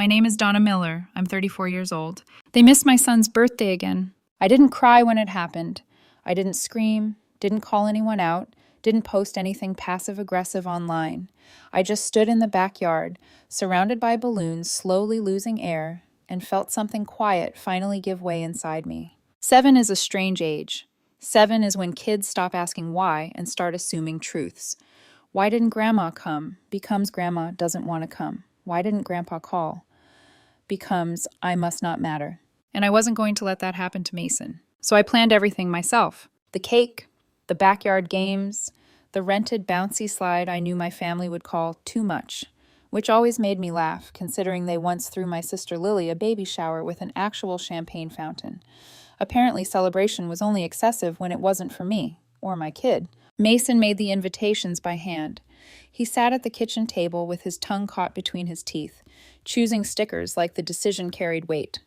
My name is Donna Miller. I'm 34 years old. They missed my son's birthday again. I didn't cry when it happened. I didn't scream, didn't call anyone out, didn't post anything passive-aggressive online. I just stood in the backyard, surrounded by balloons slowly losing air, and felt something quiet finally give way inside me. 7 is a strange age. 7 is when kids stop asking why and start assuming truths. Why didn't Grandma come? Becomes Grandma doesn't want to come. Why didn't Grandpa call? Becomes I must not matter. And I wasn't going to let that happen to Mason. So I planned everything myself. The cake, the backyard games, the rented bouncy slide I knew my family would call too much, which always made me laugh, considering they once threw my sister Lily a baby shower with an actual champagne fountain. Apparently, celebration was only excessive when it wasn't for me, or my kid. Mason made the invitations by hand. He sat at the kitchen table with his tongue caught between his teeth, choosing stickers like the decision carried weight.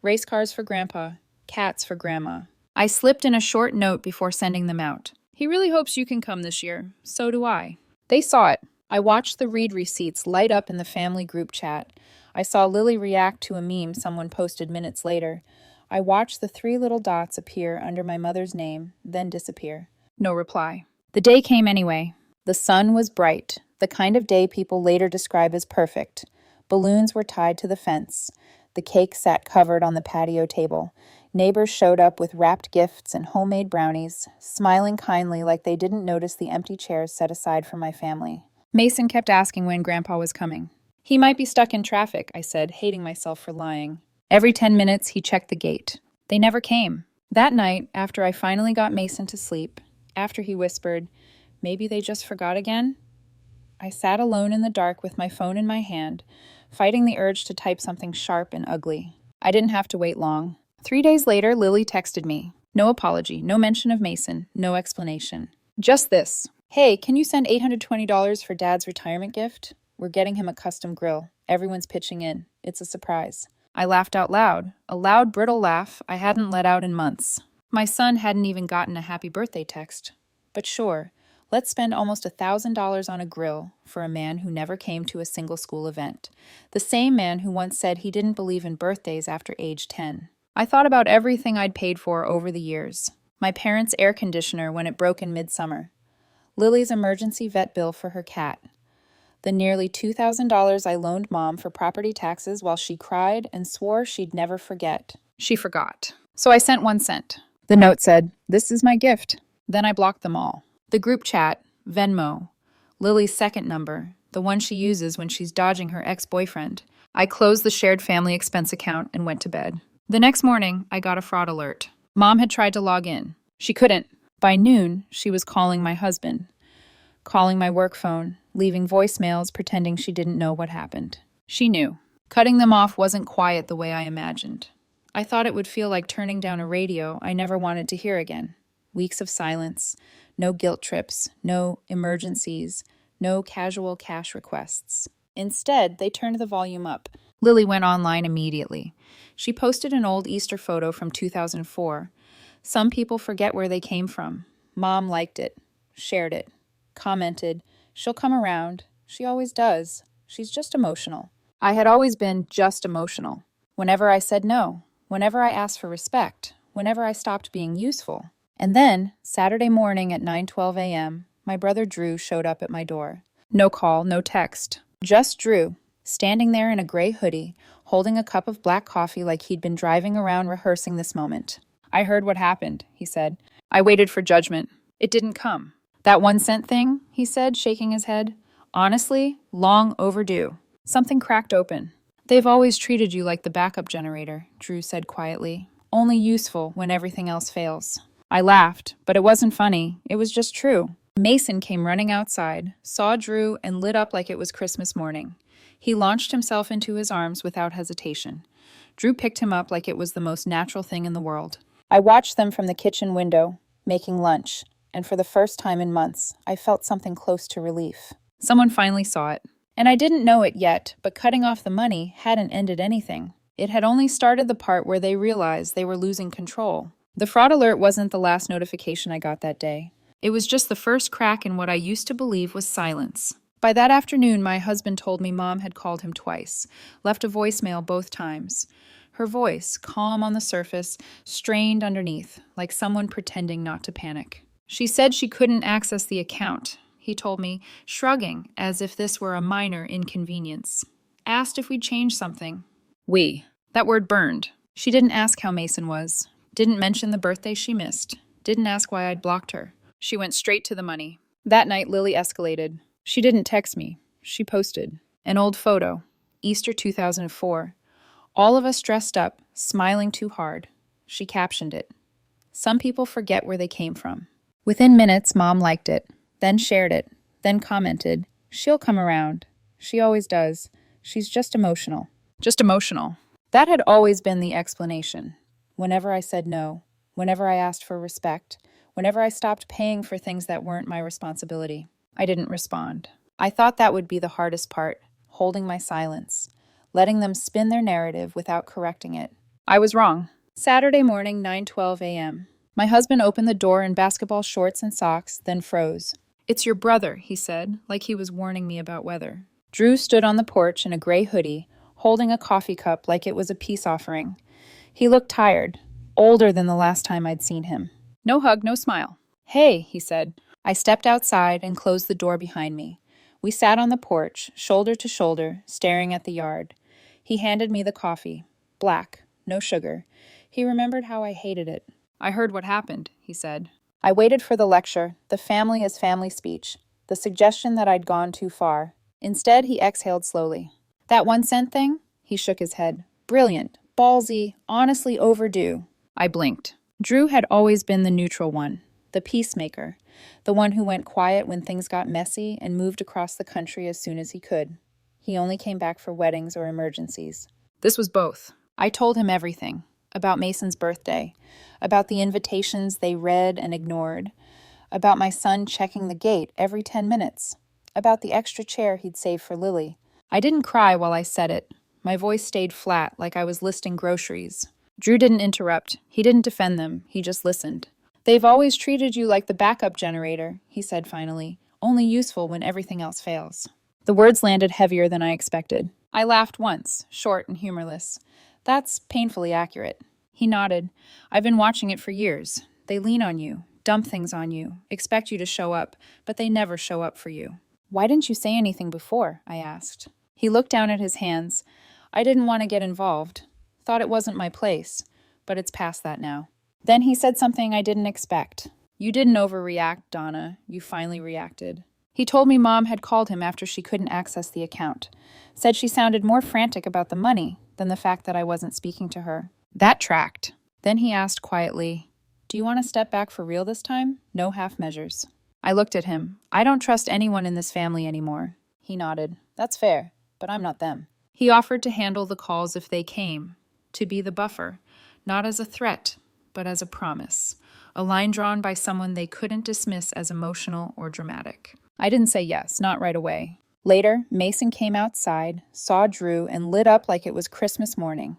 Race cars for Grandpa, cats for Grandma. I slipped in a short note before sending them out. He really hopes you can come this year. So do I. They saw it. I watched the read receipts light up in the family group chat. I saw Lily react to a meme someone posted minutes later. I watched the 3 little dots appear under my mother's name, then disappear. No reply. The day came anyway. The sun was bright, the kind of day people later describe as perfect. Balloons were tied to the fence. The cake sat covered on the patio table. Neighbors showed up with wrapped gifts and homemade brownies, smiling kindly like they didn't notice the empty chairs set aside for my family. Mason kept asking when Grandpa was coming. He might be stuck in traffic, I said, hating myself for lying. Every 10 minutes, he checked the gate. They never came. That night, after I finally got Mason to sleep, after he whispered, "Maybe they just forgot again?" I sat alone in the dark with my phone in my hand, fighting the urge to type something sharp and ugly. I didn't have to wait long. 3 days later, Lily texted me. No apology, no mention of Mason, no explanation. Just this. Hey, can you send $820 for Dad's retirement gift? We're getting him a custom grill. Everyone's pitching in. It's a surprise. I laughed out loud, a loud, brittle laugh I hadn't let out in months. My son hadn't even gotten a happy birthday text. But sure, let's spend almost $1,000 on a grill for a man who never came to a single school event. The same man who once said he didn't believe in birthdays after age 10. I thought about everything I'd paid for over the years. My parents' air conditioner when it broke in midsummer. Lily's emergency vet bill for her cat. The nearly $2,000 I loaned Mom for property taxes while she cried and swore she'd never forget. She forgot. So I sent 1 cent. The note said, "This is my gift." Then I blocked them all. The group chat, Venmo, Lily's second number, the one she uses when she's dodging her ex-boyfriend. I closed the shared family expense account and went to bed. The next morning, I got a fraud alert. Mom had tried to log in. She couldn't. By noon, she was calling my husband, calling my work phone, leaving voicemails pretending she didn't know what happened. She knew. Cutting them off wasn't quiet the way I imagined. I thought it would feel like turning down a radio I never wanted to hear again. Weeks of silence, no guilt trips, no emergencies, no casual cash requests. Instead, they turned the volume up. Lily went online immediately. She posted an old Easter photo from 2004. Some people forget where they came from. Mom liked it, shared it, commented, "She'll come around. She always does. She's just emotional." I had always been just emotional. Whenever I said no, whenever I asked for respect, whenever I stopped being useful. And then, Saturday morning at 9:12 a.m., my brother Drew showed up at my door. No call, no text. Just Drew, standing there in a gray hoodie, holding a cup of black coffee like he'd been driving around rehearsing this moment. "I heard what happened," he said. "I waited for judgment. It didn't come. That 1 cent thing," he said, shaking his head. "Honestly, long overdue." Something cracked open. "They've always treated you like the backup generator," Drew said quietly. "Only useful when everything else fails." I laughed, but it wasn't funny. It was just true. Mason came running outside, saw Drew, and lit up like it was Christmas morning. He launched himself into his arms without hesitation. Drew picked him up like it was the most natural thing in the world. I watched them from the kitchen window, making lunch, and for the first time in months, I felt something close to relief. Someone finally saw it. And I didn't know it yet, but cutting off the money hadn't ended anything. It had only started the part where they realized they were losing control. The fraud alert wasn't the last notification I got that day. It was just the first crack in what I used to believe was silence. By that afternoon, my husband told me Mom had called him twice, left a voicemail both times. Her voice, calm on the surface, strained underneath, like someone pretending not to panic. She said she couldn't access the account, he told me, shrugging as if this were a minor inconvenience. Asked if we'd change something. We. That word burned. She didn't ask how Mason was. Didn't mention the birthday she missed. Didn't ask why I'd blocked her. She went straight to the money. That night, Lily escalated. She didn't text me. She posted. An old photo. Easter 2004. All of us dressed up, smiling too hard. She captioned it. Some people forget where they came from. Within minutes, Mom liked it, then shared it, then commented, "She'll come around. She always does. She's just emotional." Just emotional. That had always been the explanation. Whenever I said no, whenever I asked for respect, whenever I stopped paying for things that weren't my responsibility, I didn't respond. I thought that would be the hardest part, holding my silence, letting them spin their narrative without correcting it. I was wrong. Saturday morning, 9:12 a.m. My husband opened the door in basketball shorts and socks, then froze. "It's your brother," he said, like he was warning me about weather. Drew stood on the porch in a gray hoodie, holding a coffee cup like it was a peace offering. He looked tired, older than the last time I'd seen him. No hug, no smile. "Hey," he said. I stepped outside and closed the door behind me. We sat on the porch, shoulder to shoulder, staring at the yard. He handed me the coffee. Black, no sugar. He remembered how I hated it. "I heard what happened," he said. I waited for the lecture, the family as family speech, the suggestion that I'd gone too far. Instead, he exhaled slowly. "That 1 cent thing?" He shook his head. "Brilliant, ballsy, honestly overdue." I blinked. Drew had always been the neutral one, the peacemaker, the one who went quiet when things got messy and moved across the country as soon as he could. He only came back for weddings or emergencies. This was both. I told him everything. About Mason's birthday, about the invitations they read and ignored, about my son checking the gate every 10 minutes, about the extra chair he'd saved for Lily. I didn't cry while I said it. My voice stayed flat, like I was listing groceries. Drew didn't interrupt. He didn't defend them. He just listened. "They've always treated you like the backup generator," he said finally, "only useful when everything else fails." The words landed heavier than I expected. I laughed once, short and humorless. "That's painfully accurate." He nodded. "I've been watching it for years. They lean on you, dump things on you, expect you to show up, but they never show up for you." "Why didn't you say anything before?" I asked. He looked down at his hands. "I didn't want to get involved. Thought it wasn't my place, but it's past that now." Then he said something I didn't expect. "You didn't overreact, Donna. You finally reacted." He told me Mom had called him after she couldn't access the account. Said she sounded more frantic about the money than the fact that I wasn't speaking to her. That tracked. Then he asked quietly, "Do you want to step back for real this time? No half measures." I looked at him. "I don't trust anyone in this family anymore." He nodded. "That's fair, but I'm not them." He offered to handle the calls if they came, to be the buffer, not as a threat, but as a promise, a line drawn by someone they couldn't dismiss as emotional or dramatic. I didn't say yes, not right away. Later, Mason came outside, saw Drew, and lit up like it was Christmas morning.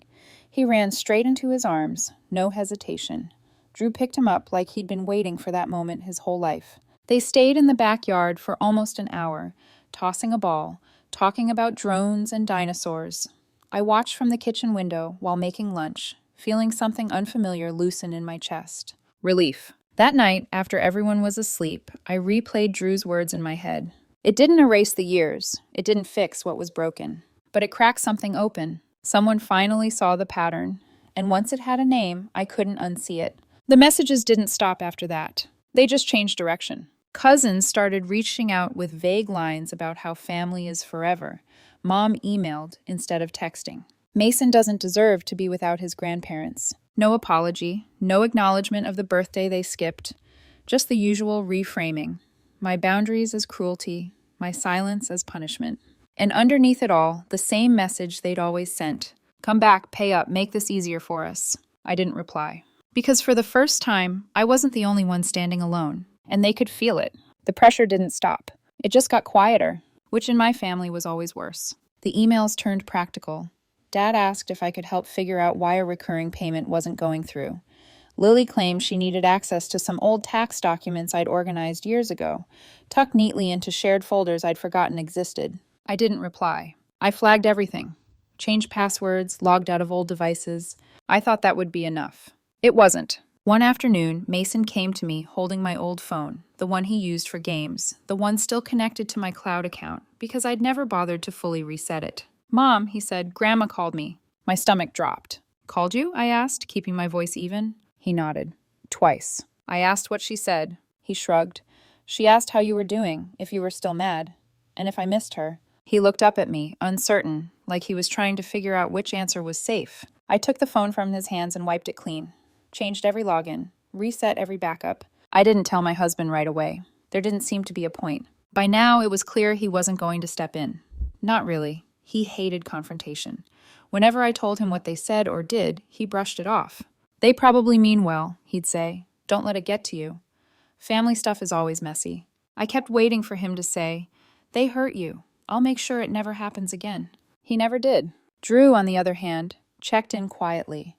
He ran straight into his arms, no hesitation. Drew picked him up like he'd been waiting for that moment his whole life. They stayed in the backyard for almost an hour, tossing a ball, talking about drones and dinosaurs. I watched from the kitchen window while making lunch, feeling something unfamiliar loosen in my chest. Relief. That night, after everyone was asleep, I replayed Drew's words in my head. It didn't erase the years. It didn't fix what was broken. But it cracked something open. Someone finally saw the pattern. And once it had a name, I couldn't unsee it. The messages didn't stop after that. They just changed direction. Cousins started reaching out with vague lines about how family is forever. Mom emailed instead of texting. Mason doesn't deserve to be without his grandparents. No apology, no acknowledgement of the birthday they skipped, just the usual reframing. My boundaries as cruelty, my silence as punishment. And underneath it all, the same message they'd always sent. "Come back, pay up, make this easier for us." I didn't reply. Because for the first time, I wasn't the only one standing alone. And they could feel it. The pressure didn't stop. It just got quieter, which in my family was always worse. The emails turned practical. Dad asked if I could help figure out why a recurring payment wasn't going through. Lily claimed she needed access to some old tax documents I'd organized years ago, tucked neatly into shared folders I'd forgotten existed. I didn't reply. I flagged everything. Changed passwords, logged out of old devices. I thought that would be enough. It wasn't. One afternoon, Mason came to me holding my old phone, the one he used for games, the one still connected to my cloud account, because I'd never bothered to fully reset it. "Mom," he said, "Grandma called me." My stomach dropped. "Called you?" I asked, keeping my voice even. He nodded. "Twice." I asked what she said. He shrugged. "She asked how you were doing, if you were still mad, and if I missed her." He looked up at me, uncertain, like he was trying to figure out which answer was safe. I took the phone from his hands and wiped it clean. Changed every login. Reset every backup. I didn't tell my husband right away. There didn't seem to be a point. By now, it was clear he wasn't going to step in. Not really. He hated confrontation. Whenever I told him what they said or did, he brushed it off. "They probably mean well," he'd say. "Don't let it get to you." Family stuff is always messy. I kept waiting for him to say, "They hurt you. I'll make sure it never happens again." He never did. Drew, on the other hand, checked in quietly.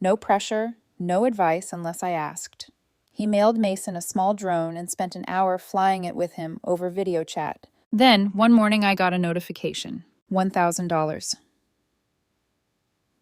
No pressure, no advice unless I asked. He mailed Mason a small drone and spent an hour flying it with him over video chat. Then, one morning I got a notification. $1,000.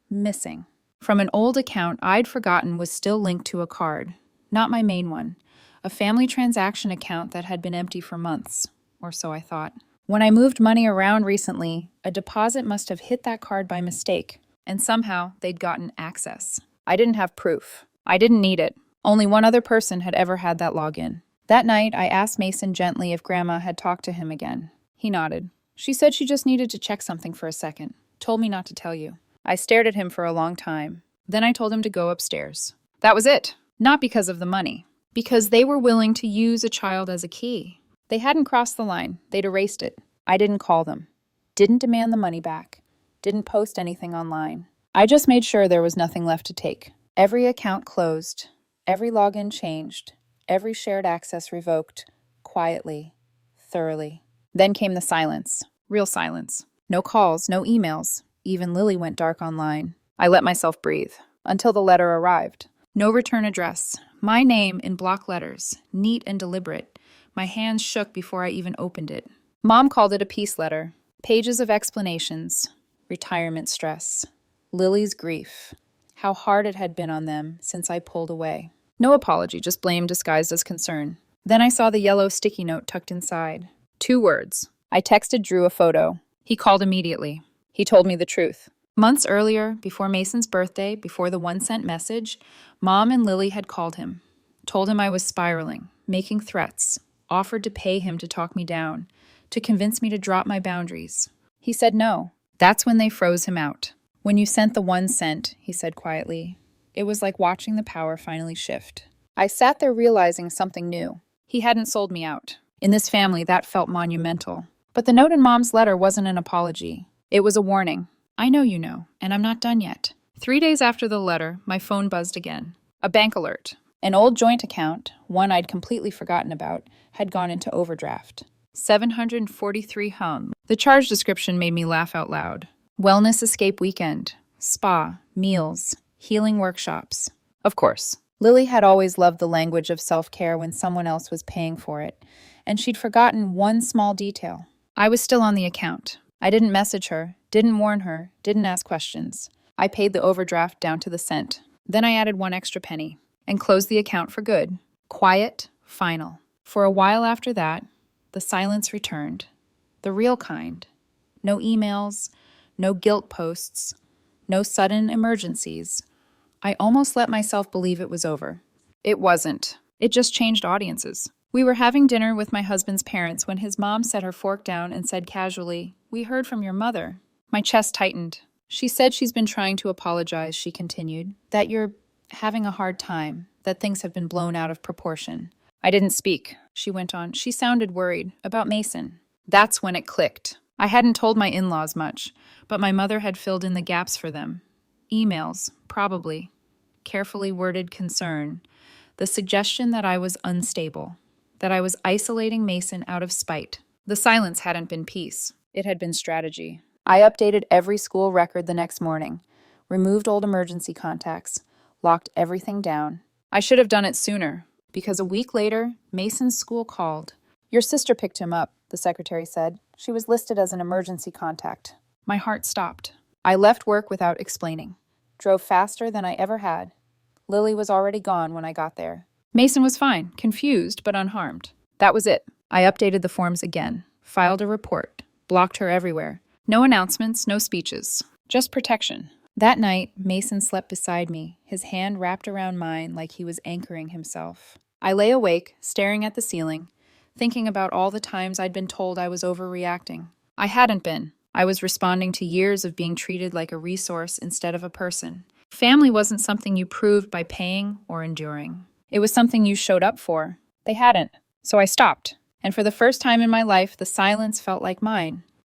Missing. From an old account I'd forgotten was still linked to a card. Not my main one. A family transaction account that had been empty for months. Or so I thought. When I moved money around recently, a deposit must have hit that card by mistake, and somehow they'd gotten access. I didn't have proof. I didn't need it. Only one other person had ever had that login. That night, I asked Mason gently if Grandma had talked to him again. He nodded. "She said she just needed to check something for a second. Told me not to tell you." I stared at him for a long time. Then I told him to go upstairs. That was it. Not because of the money. Because they were willing to use a child as a key. They hadn't crossed the line. They'd erased it. I didn't call them. Didn't demand the money back. Didn't post anything online. I just made sure there was nothing left to take. Every account closed. Every login changed. Every shared access revoked. Quietly. Thoroughly. Then came the silence. Real silence. No calls, no emails. Even Lily went dark online. I let myself breathe. Until the letter arrived. No return address. My name in block letters. Neat and deliberate. My hands shook before I even opened it. Mom called it a peace letter. Pages of explanations. Retirement stress. Lily's grief. How hard it had been on them since I pulled away. No apology, just blame disguised as concern. Then I saw the yellow sticky note tucked inside. 2 words. I texted Drew a photo. He called immediately. He told me the truth. Months earlier, before Mason's birthday, before the 1-cent message, Mom and Lily had called him. Told him I was spiraling, making threats, offered to pay him to talk me down, to convince me to drop my boundaries. He said no. That's when they froze him out. "When you sent the 1 cent, he said quietly. It was like watching the power finally shift. I sat there realizing something new. He hadn't sold me out. In this family, that felt monumental. But the note in Mom's letter wasn't an apology. It was a warning. I know you know, and I'm not done yet. 3 days after the letter, my phone buzzed again. A bank alert. An old joint account, one I'd completely forgotten about, had gone into overdraft. 743 hum. The charge description made me laugh out loud. Wellness escape weekend. Spa. Meals. Healing workshops. Of course. Lily had always loved the language of self-care when someone else was paying for it, and she'd forgotten one small detail. I was still on the account. I didn't message her, didn't warn her, didn't ask questions. I paid the overdraft down to the cent. Then I added 1 extra penny and closed the account for good. Quiet, final. For a while after that, the silence returned. The real kind. No emails, no guilt posts, no sudden emergencies. I almost let myself believe it was over. It wasn't. It just changed audiences. We were having dinner with my husband's parents when his mom set her fork down and said casually, "We heard from your mother." My chest tightened. "She said she's been trying to apologize," she continued, "that you're having a hard time, that things have been blown out of proportion." I didn't speak, she went on. She sounded worried about Mason. That's when it clicked. I hadn't told my in-laws much, but my mother had filled in the gaps for them. Emails, probably. Carefully worded concern. The suggestion that I was unstable, that I was isolating Mason out of spite. The silence hadn't been peace. It had been strategy. I updated every school record the next morning, removed old emergency contacts, locked everything down, I should have done it sooner, because a week later, Mason's school called. Your sister picked him up, the secretary said. She was listed as an emergency contact. My heart stopped. I left work without explaining. Drove faster than I ever had. Lily was already gone when I got there. Mason was fine, confused but unharmed. That was it. I updated the forms again, filed a report, blocked her everywhere. No announcements, no speeches, just protection. That night, Mason slept beside me, his hand wrapped around mine like he was anchoring himself. I lay awake, staring at the ceiling, thinking about all the times I'd been told I was overreacting. I hadn't been. I was responding to years of being treated like a resource instead of a person. Family wasn't something you proved by paying or enduring. It was something you showed up for. They hadn't. So I stopped. And for the first time in my life, the silence felt like mine.